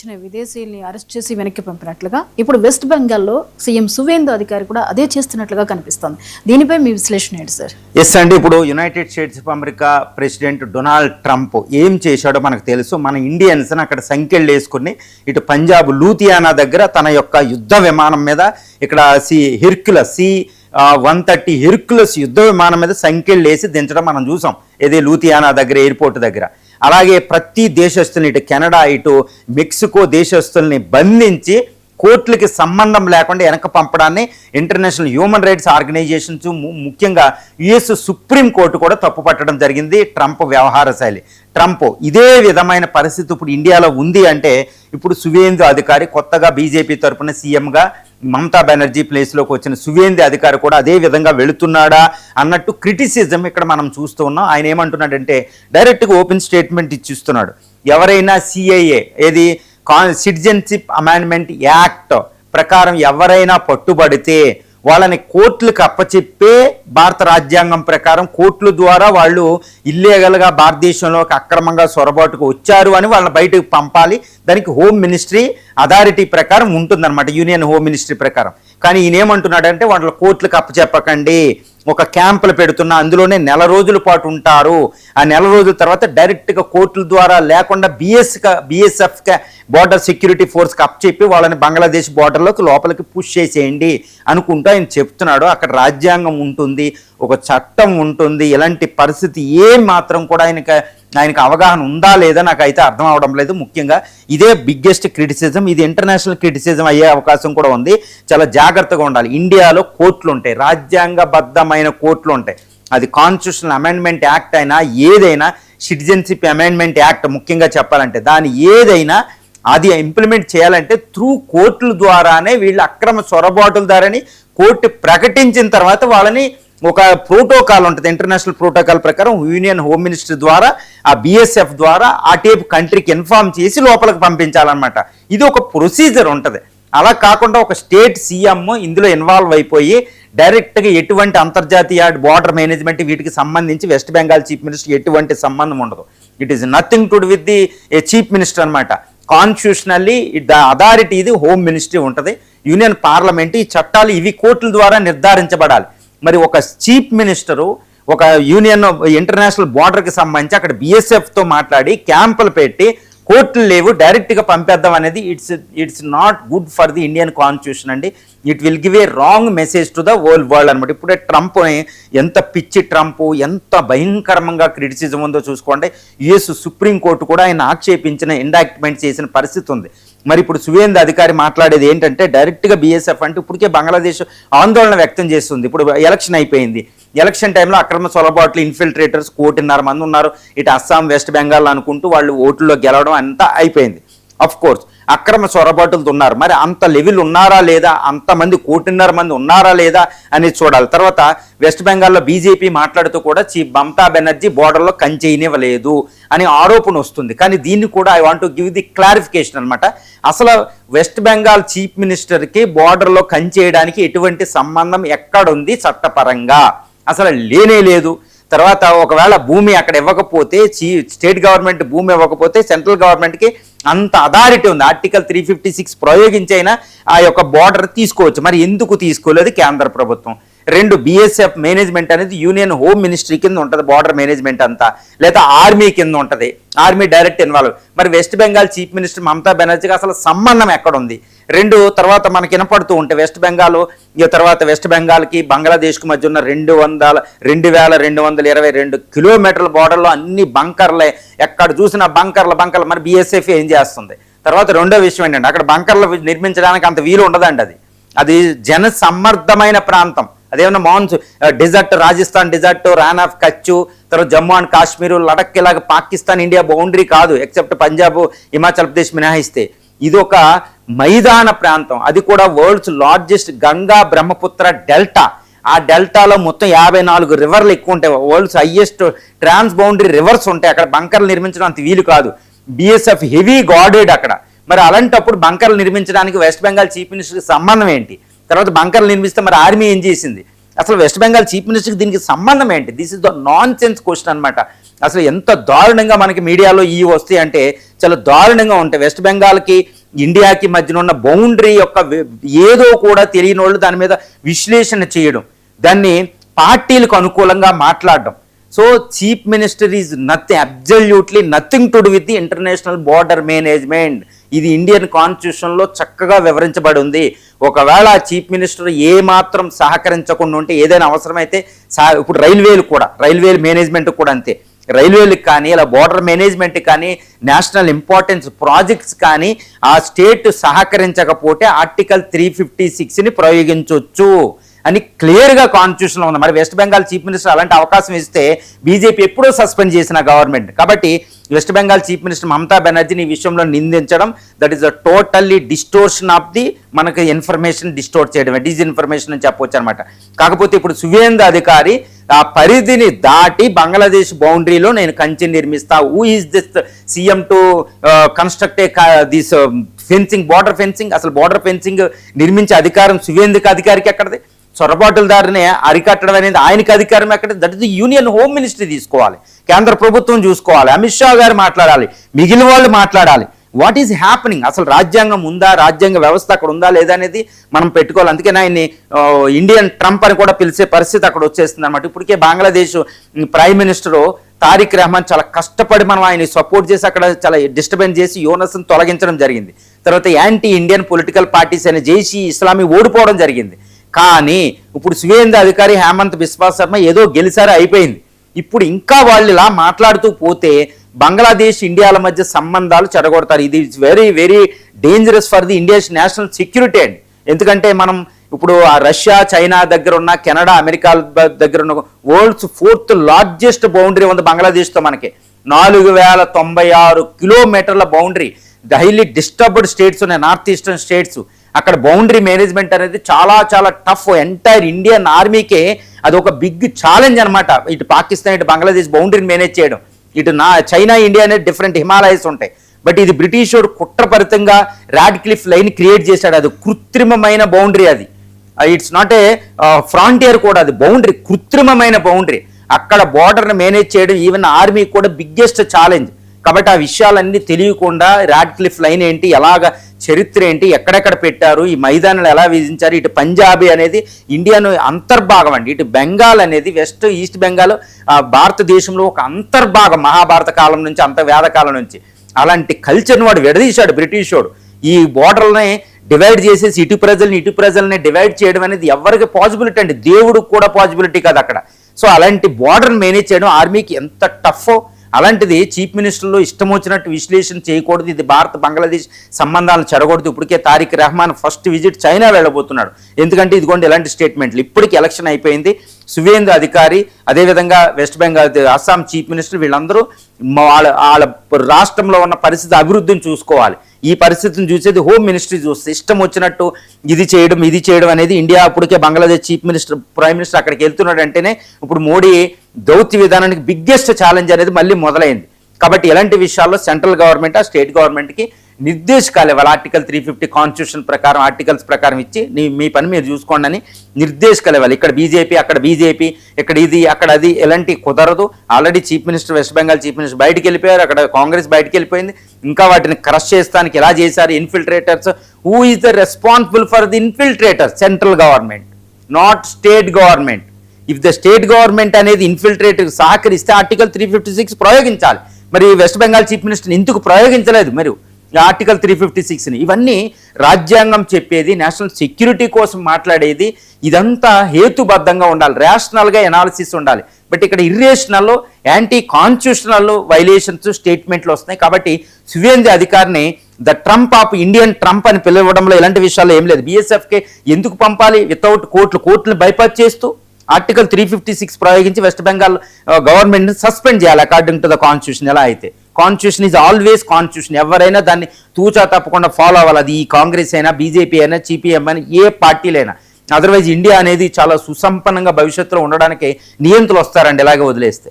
విదేశీయుల్ని arrest చేసి వెనక్కి పంపినట్లుగా ఇప్పుడు వెస్ట్ బెంగాల్లో సీఎం సువేందు అధికారి కూడా అదే చేస్తున్నట్లుగా కనిపిస్తోంది. దీనిపై మీ విశ్లేషణ ఏంటి సార్? ఎస్ అండి, ఇప్పుడు United states of America president Donald Trump ఏం చేశాడో మనకు తెలుసు. మన ఇండియన్స్ అక్కడ సంఖ్యలు వేసుకుని ఇటు పంజాబ్ లూథియానా దగ్గర తన యొక్క యుద్ధ విమానం మీద ఇక్కడ C-130 హెర్క్యులస్ యుద్ధ విమానం మీద సంఖ్యలు వేసి దించడం మనం చూసాం. ఏది లూథియానా దగ్గర ఎయిర్పోర్ట్ దగ్గర. అలాగే ప్రతి దేశస్తుల్ని ఇటు కెనడా ఇటు మెక్సికో దేశస్తుల్ని బంధించి కోర్టులకి సంబంధం లేకుండా వెనక పంపడాన్ని ఇంటర్నేషనల్ హ్యూమన్ రైట్స్ ఆర్గనైజేషన్స్ ముఖ్యంగా యుఎస్ సుప్రీం కోర్టు కూడా తప్పు పట్టడం జరిగింది. ట్రంప్ వ్యవహార శైలి. ట్రంప్ ఇదే విధమైన పరిస్థితి ఇప్పుడు ఇండియాలో ఉంది అంటే ఇప్పుడు సువేందు అధికారి కొత్తగా బీజేపీ తరఫున సీఎంగా మమతా బెనర్జీ ప్లేస్లోకి వచ్చిన సువేందు అధికారి కూడా అదే విధంగా వెళుతున్నాడా అన్నట్టు క్రిటిసిజం ఇక్కడ మనం చూస్తూ ఉన్నాం. ఆయన ఏమంటున్నాడంటే డైరెక్ట్గా ఓపెన్ స్టేట్మెంట్ ఇచ్చిస్తున్నాడు. ఎవరైనా సిఐఏ ఏది సిటిజన్షిప్ అమెండ్మెంట్ యాక్ట్ ప్రకారం ఎవరైనా పట్టుబడితే వాళ్ళని కోర్టులకు అప్పచెప్పే భారత రాజ్యాంగం ప్రకారం కోర్టుల ద్వారా వాళ్ళు ఇల్లీగల్గా భారతదేశంలోకి అక్రమంగా సొరబాటుకు వచ్చారు అని వాళ్ళని బయటకు పంపాలి. దానికి హోమ్ మినిస్ట్రీ అథారిటీ ప్రకారం ఉంటుందన్నమాట, యూనియన్ హోమ్ మినిస్ట్రీ ప్రకారం. కానీ ఈయన ఏమంటున్నాడంటే వాళ్ళ కోర్టులకు అప్పచెప్పకండి, ఒక క్యాంపులు పెడుతున్నా అందులోనే నెల రోజుల పాటు ఉంటారు. ఆ నెల రోజుల తర్వాత డైరెక్ట్గా కోర్టుల ద్వారా లేకుండా బిఎస్ఎఫ్ బార్డర్ సెక్యూరిటీ ఫోర్స్కి అప్పచెప్పి వాళ్ళని బంగ్లాదేశ్ బార్డర్లోకి లోపలికి పుష్ చేసేయండి అనుకుంటూ ఆయన చెప్తున్నాడు. అక్కడ రాజ్యాంగం ఉంటుంది, ఒక చట్టం ఉంటుంది. ఇలాంటి పరిస్థితి ఏం మాత్రం కూడా ఆయనకు అవగాహన ఉందా లేదా నాకైతే అర్థం అవడం లేదు. ముఖ్యంగా ఇదే బిగ్గెస్ట్ క్రిటిసిజం. ఇది ఇంటర్నేషనల్ క్రిటిసిజం అయ్యే అవకాశం కూడా ఉంది. చాలా జాగ్రత్తగా ఉండాలి. ఇండియాలో కోర్టులు ఉంటాయి, రాజ్యాంగబద్ధమైన కోర్టులు ఉంటాయి. అది కాన్స్టిట్యూషనల్ అమెండ్మెంట్ యాక్ట్ అయినా ఏదైనా, సిటిజన్షిప్ అమెండ్మెంట్ యాక్ట్ ముఖ్యంగా చెప్పాలంటే దాని ఏదైనా అది ఇంప్లిమెంట్ చేయాలంటే త్రూ కోర్టుల ద్వారానే వీళ్ళు అక్రమ సొరబాటుల ద్వారాని కోర్టు ప్రకటించిన తర్వాత వాళ్ళని ఒక ప్రోటోకాల్ ఉంటుంది, ఇంటర్నేషనల్ ప్రోటోకాల్ ప్రకారం యూనియన్ హోమ్ మినిస్ట్రీ ద్వారా ఆ బిఎస్ఎఫ్ ద్వారా ఆ టైప్ కంట్రీకి ఇన్ఫార్మ్ చేసి లోపలికి పంపించాలన్నమాట. ఇది ఒక ప్రొసీజర్ ఉంటుంది. అలా కాకుండా ఒక స్టేట్ సీఎం ఇందులో ఇన్వాల్వ్ అయిపోయి డైరెక్ట్గా ఎటువంటి అంతర్జాతీయ బార్డర్ మేనేజ్మెంట్ వీటికి సంబంధించి వెస్ట్ బెంగాల్ చీఫ్ మినిస్టర్ ఎటువంటి సంబంధం ఉండదు. It is nothing to do with the chief minister అనమాట. కాన్స్టిట్యూషనల్లీ ద అథారిటీ ఇది హోమ్ మినిస్ట్రీ ఉంటుంది, యూనియన్ పార్లమెంట్. ఈ చట్టాలు ఇవి కోర్టుల ద్వారా నిర్ధారించబడాలి. మరి ఒక చీఫ్ మినిస్టరు ఒక యూనియన్ ఇంటర్నేషనల్ బార్డర్కి సంబంధించి అక్కడ బిఎస్ఎఫ్తో మాట్లాడి క్యాంపులు పెట్టి కోర్టులు లేవు డైరెక్ట్గా పంపేద్దాం అనేది it's not good for the Indian constitution అండి. It will give a wrong message to the world అనమాట. ఇప్పుడే ట్రంప్ ఎంత పిచ్చి ట్రంప్, ఎంత భయంకరంగా క్రిటిసిజం ఉందో చూసుకోండి. యుఎస్ సుప్రీంకోర్టు కూడా ఆయన ఆక్షేపించిన ఇండాక్ట్మెంట్ చేసిన పరిస్థితి ఉంది. మరి ఇప్పుడు సువేందు అధికారి మాట్లాడేది ఏంటంటే డైరెక్ట్గా బిఎస్ఎఫ్ అంటే ఇప్పటికే బంగ్లాదేశ్ ఆందోళన వ్యక్తం చేస్తుంది. ఇప్పుడు ఎలక్షన్ అయిపోయింది, ఎలక్షన్ టైంలో అక్రమ సొలబాట్లు ఇన్ఫిల్ట్రేటర్స్ 1.5 మంది ఉన్నారు. ఇటు అస్సాం వెస్ట్ బెంగాల్ అనుకుంటూ వాళ్ళు ఓట్లలో గెలవడం అంతా అయిపోయింది. అఫ్ కోర్స్ అక్రమ సొరబాటులతో ఉన్నారు. మరి అంత లెవెల్ ఉన్నారా లేదా, అంతమంది 1.5 మంది ఉన్నారా లేదా అనేది చూడాలి. తర్వాత వెస్ట్ బెంగాల్లో బీజేపీ మాట్లాడుతూ కూడా మమతా బెనర్జీ బోర్డర్లో కంచేయనివ్వలేదు అని ఆరోపణ వస్తుంది. కానీ దీన్ని కూడా I want to give the clarification అనమాట. అసలు వెస్ట్ బెంగాల్ చీఫ్ మినిస్టర్కి బోర్డర్లో కంచేయడానికి ఎటువంటి సంబంధం ఎక్కడుంది చట్టపరంగా? అసలు లేనే లేదు. తర్వాత ఒకవేళ భూమి అక్కడ ఇవ్వకపోతే, స్టేట్ గవర్నమెంట్ భూమి ఇవ్వకపోతే సెంట్రల్ గవర్నమెంట్కి అంత అథారిటీ ఉంది. ఆర్టికల్ 356 ప్రయోగించైనా ఆ యొక్క బార్డర్ తీసుకోవచ్చు. మరి ఎందుకు తీసుకోలేదు కేంద్ర ప్రభుత్వం? 2 బిఎస్ఎఫ్ మేనేజ్మెంట్ అనేది యూనియన్ హోమ్ మినిస్ట్రీ కింద ఉంటుంది, బార్డర్ మేనేజ్మెంట్ అంతా, లేదా ఆర్మీ కింద ఉంటుంది, ఆర్మీ డైరెక్ట్ ఇన్వాల్వ్. మరి వెస్ట్ బెంగాల్ చీఫ్ మినిస్టర్ మమతా బెనర్జీకి అసలు సంబంధం ఎక్కడుంది? 2 తర్వాత మనకి వినపడుతూ ఉంటే వెస్ట్ బెంగాల్కి బంగ్లాదేశ్కి మధ్య ఉన్న 2222 కిలోమీటర్ల బార్డర్లో అన్ని బంకర్లే, ఎక్కడ చూసినా బంకర్లు. మరి బిఎస్ఎఫ్ ఏం చేస్తుంది? తర్వాత రెండో విషయం ఏంటంటే అక్కడ బంకర్లు నిర్మించడానికి అంత వీలు ఉండదండి. అది జన సమ్మర్దమైన ప్రాంతం. అదేమన్నా desert, Rajasthan desert, Rann of Kutch, తర్వాత జమ్మూ అండ్ కాశ్మీర్, లడక్, ఇలాగ పాకిస్తాన్ ఇండియా బౌండరీ కాదు, ఎక్సెప్ట్ పంజాబ్, హిమాచల్ ప్రదేశ్ మినహాయిస్తే. ఇది ఒక మైదాన ప్రాంతం. అది కూడా world's largest Ganga Brahmaputra delta. ఆ డెల్టాలో మొత్తం 54 రివర్లు ఎక్కువ ఉంటాయి. World's highest transboundary rivers ఉంటాయి. అక్కడ బంకర్లు నిర్మించడం అంత వీలు కాదు. బిఎస్ఎఫ్ హెవీ గార్డెడ్ అక్కడ. మరి అలాంటప్పుడు బంకర్లు నిర్మించడానికి వెస్ట్ బెంగాల్ చీఫ్ మినిస్టర్కి సంబంధం ఏంటి? తర్వాత బంకర్లు నిర్మిస్తే మరి ఆర్మీ ఏం చేసింది? అసలు వెస్ట్ బెంగాల్ చీఫ్ మినిస్టర్కి దీనికి సంబంధం ఏంటి? This is the non sense question అనమాట. అసలు ఎంత దారుణంగా మనకి మీడియాలో ఈ వస్తాయి అంటే చాలా దారుణంగా ఉంటాయి. వెస్ట్ బెంగాల్కి ఇండియాకి మధ్యన ఉన్న బౌండరీ యొక్క ఏదో కూడా తెలియని వాళ్ళు దాని మీద విశ్లేషణ చేయడం, దాన్ని పార్టీలకు అనుకూలంగా మాట్లాడడం. So chief minister is nothing, absolutely nothing to do with the international border management. ఇది ఇండియన్ కాన్స్టిట్యూషన్లో చక్కగా వివరించబడి ఉంది. ఒకవేళ చీఫ్ మినిస్టర్ ఏ మాత్రం సహకరించకుండా ఉంటే ఏదైనా అవసరమైతే ఇప్పుడు రైల్వేలు మేనేజ్మెంట్ కూడా అంతే, రైల్వేలకు కానీ ఇలా బార్డర్ మేనేజ్మెంట్ కానీ నేషనల్ ఇంపార్టెన్స్ ప్రాజెక్ట్స్ కానీ ఆ స్టేట్ సహకరించకపోతే ఆర్టికల్ 356ని ప్రయోగించవచ్చు అని క్లియర్గా కాన్స్టిట్యూషన్లో ఉంది. మరి వెస్ట్ బెంగాల్ చీఫ్ మినిస్టర్ అలాంటి అవకాశం ఇస్తే బీజేపీ ఎప్పుడో సస్పెండ్ చేసిన గవర్నమెంట్. కాబట్టి వెస్ట్ బెంగాల్ చీఫ్ మినిస్టర్ మమతా బెనర్జీని ఈ విషయంలో నిందించడం that is a totally distortion of the మనకి ఇన్ఫర్మేషన్ డిస్టోర్ట్ చేయడం, డిస్ఇన్ఫర్మేషన్ అని చెప్పవచ్చు అనమాట. కాకపోతే ఇప్పుడు సువేందు అధికారి ఆ పరిధిని దాటి బంగ్లాదేశ్ బౌండరీలో నేను కంచె నిర్మిస్తా, who is this CM to construct this fencing, border fencing? అసలు బార్డర్ ఫెన్సింగ్ నిర్మించే అధికారం సువేందుకు అధికారికి ఎక్కడది? చొరబాటులదారిని అరికట్టడం అనేది ఆయనకి అధికారం ఎక్కడ? That is the union home ministry తీసుకోవాలి, కేంద్ర ప్రభుత్వం చూసుకోవాలి, అమిత్ షా గారు మాట్లాడాలి, మిగిలిన వాళ్ళు మాట్లాడాలి. What is happening? అసలు రాజ్యాంగం ఉందా, రాజ్యాంగ వ్యవస్థ అక్కడ ఉందా లేదా అనేది మనం పెట్టుకోవాలి. అందుకని ఆయన్ని ఇండియన్ ట్రంప్ అని కూడా పిలిచే పరిస్థితి అక్కడ వచ్చేస్తుంది అనమాట. ఇప్పటికే బంగ్లాదేశ్ ప్రైమ్ మినిస్టరు తారిక్ రెహమాన్ చాలా కష్టపడి మనం ఆయన సపోర్ట్ చేసి అక్కడ చాలా డిస్టర్బెన్స్ చేసి యోనస్ని తొలగించడం జరిగింది. తర్వాత యాంటీ ఇండియన్ పొలిటికల్ పార్టీస్ అయిన జైషీ ఇస్లామీ ఓడిపోవడం జరిగింది. కానీ ఇప్పుడు సువేందు అధికారి, హేమంత్ బిశ్వా శర్మ ఏదో గెలిచారు, అయిపోయింది. ఇప్పుడు ఇంకా వాళ్ళు ఇలా మాట్లాడుతూ పోతే బంగ్లాదేశ్ ఇండియాల మధ్య సంబంధాలు చెడగొడతారు. ఇది it's very very dangerous for the India's national security అండి. ఎందుకంటే మనం ఇప్పుడు ఆ రష్యా, చైనా దగ్గర ఉన్న, కెనడా, అమెరికా దగ్గర ఉన్న వరల్డ్స్ 4th లార్జెస్ట్ బౌండరీ ఉంది బంగ్లాదేశ్తో. మనకి 4096 కిలోమీటర్ల బౌండరీ. హైలీ డిస్టర్బ్డ్ స్టేట్స్ ఉన్నాయి, నార్త్ ఈస్టర్న్ స్టేట్స్. అక్కడ బౌండరీ మేనేజ్మెంట్ అనేది చాలా చాలా టఫ్. ఎంటైర్ ఇండియన్ ఆర్మీకే అది ఒక బిగ్ ఛాలెంజ్ అనమాట. ఇటు పాకిస్తాన్, ఇటు బంగ్లాదేశ్ బౌండరీని మేనేజ్ చేయడం. ఇటు చైనా, ఇండియా అనేది డిఫరెంట్ హిమాలయస్ ఉంటాయి. బట్ ఇది బ్రిటిష్ వాడు కుట్రపరితంగా రాడ్క్లిఫ్ లైన్ క్రియేట్ చేశాడు. అది కృత్రిమమైన బౌండరీ. అది ఇట్స్ నాట్ ఏ ఫ్రాంటియర్ కూడా, అది బౌండరీ, కృత్రిమమైన బౌండరీ. అక్కడ బార్డర్ని మేనేజ్ చేయడం ఈవెన్ ఆర్మీ కూడా బిగ్గెస్ట్ ఛాలెంజ్. కాబట్టి ఆ విషయాలన్నీ తెలియకుండా రాడ్క్లిఫ్ లైన్ ఏంటి, ఎలాగ చరిత్ర ఏంటి, ఎక్కడెక్కడ పెట్టారు, ఈ మైదానాలు ఎలా విధించారు, ఇటు పంజాబీ అనేది ఇండియాను అంతర్భాగం అండి. ఇటు బెంగాల్ అనేది వెస్ట్ ఈస్ట్ బెంగాల్ భారతదేశంలో ఒక అంతర్భాగం, మహాభారత కాలం నుంచి, వేద కాలం నుంచి. అలాంటి కల్చర్ని వాడు విడదీశాడు బ్రిటిష్ వాడు. ఈ బోర్డర్ని డివైడ్ చేసేసి ఇటు ప్రజల్ని డివైడ్ చేయడం అనేది ఎవరికి పాసిబిలిటీ అండి? దేవుడికి కూడా పాసిబిలిటీ కాదు అక్కడ. సో అలాంటి బోర్డర్ని మేనేజ్ చేయడం ఆర్మీకి ఎంత టఫ్. అలాంటిది చీఫ్ మినిస్టర్లో ఇష్టం వచ్చినట్టు విశ్లేషణ చేయకూడదు. ఇది భారత్ బంగ్లాదేశ్ సంబంధాలను చెడగొడదు. ఇప్పటికే Tarique Rahman first visit China వెళ్ళబోతున్నాడు. ఎందుకంటే ఇదిగోండి ఇలాంటి స్టేట్మెంట్లు. ఇప్పటికి ఎలక్షన్ అయిపోయింది. సువేందు అధికారి, అదేవిధంగా west Bengal, Assam chief minister, వీళ్ళందరూ వాళ్ళ రాష్ట్రంలో ఉన్న పరిస్థితి అభివృద్ధిని చూసుకోవాలి. ఈ పరిస్థితిని చూసేది హోమ్ మినిస్ట్రీ చూస్తే ఇష్టం వచ్చినట్టు ఇది చేయడం అనేది ఇండియా. అప్పటికే Bangladesh chief minister, prime minister అక్కడికి వెళ్తున్నాడు అంటేనే ఇప్పుడు మోడీ దౌత్య విధానానికి బిగ్గెస్ట్ ఛాలెంజ్ అనేది మళ్ళీ మొదలైంది. కాబట్టి ఇలాంటి విషయాల్లో సెంట్రల్ గవర్నమెంట్, ఆ స్టేట్ గవర్నమెంట్కి నిర్దేశకాలు ఇవ్వాలి. ఆర్టికల్ 350 కాన్స్టిట్యూషన్ ప్రకారం, ఆర్టికల్స్ ప్రకారం ఇచ్చి మీ పని మీరు చూసుకోండి అని నిర్దేశకాలు ఇవ్వాలి. ఇక్కడ బీజేపీ, అక్కడ బీజేపీ, ఇక్కడ ఇది, అక్కడ అది, ఎలాంటి కుదరదు. Already chief minister, west Bengal chief minister బయటికి వెళ్ళిపోయారు. అక్కడ కాంగ్రెస్ బయటికి వెళ్ళిపోయింది. ఇంకా వాటిని క్రష్ చేస్తానికి ఎలా చేశారు infiltrators? Who is the responsible for the infiltrators? Central government, not state government. If the state government అనేది ఇన్ఫిల్ట్రేటర్ సహకరిస్తే ఆర్టికల్ 356 ప్రయోగించాలి. మరి వెస్ట్ బెంగాల్ చీఫ్ మినిస్టర్ ఎందుకు ప్రయోగించలేదు మరి ఆర్టికల్ 356ని? ఇవన్నీ రాజ్యాంగం చెప్పేది, నేషనల్ సెక్యూరిటీ కోసం మాట్లాడేది. ఇదంతా హేతుబద్ధంగా ఉండాలి, రేషనల్గా ఎనాలిసిస్ ఉండాలి. బట్ ఇక్కడ ఇర్రేషనల్, యాంటీ కాన్స్టిట్యూషనల్ వైలేషన్స్ స్టేట్మెంట్లు వస్తున్నాయి. కాబట్టి సువేందు అధికారిని the Trump of Indian Trump అని పిలవడంలో ఇలాంటి విషయాల్లో ఏం లేదు. బీఎస్ఎఫ్కి ఎందుకు పంపాలి? వితౌట్ కోర్టులను బైపాస్ చేస్తూ ఆర్టికల్ 356 ప్రయోగించి వెస్ట్ బెంగాల్ గవర్నమెంట్ని సస్పెండ్ చేయాలి అకార్డింగ్ టు ద కాన్స్టిట్యూషన్. ఎలా అయితే కాన్స్టిట్యూషన్ ఈజ్ ఆల్వేస్ కాన్స్టిట్యూషన్, ఎవరైనా దాన్ని తూచా తప్పకుండా ఫాలో అవ్వాలి. అది ఈ కాంగ్రెస్ అయినా, బీజేపీ అయినా, సిపిఎం అయినా, ఏ పార్టీలైనా. అదర్వైజ్ ఇండియా అనేది చాలా సుసంపన్నంగా భవిష్యత్తులో ఉండడానికి నియంత్రణలు వస్తారండి ఇలాగే వదిలేస్తే.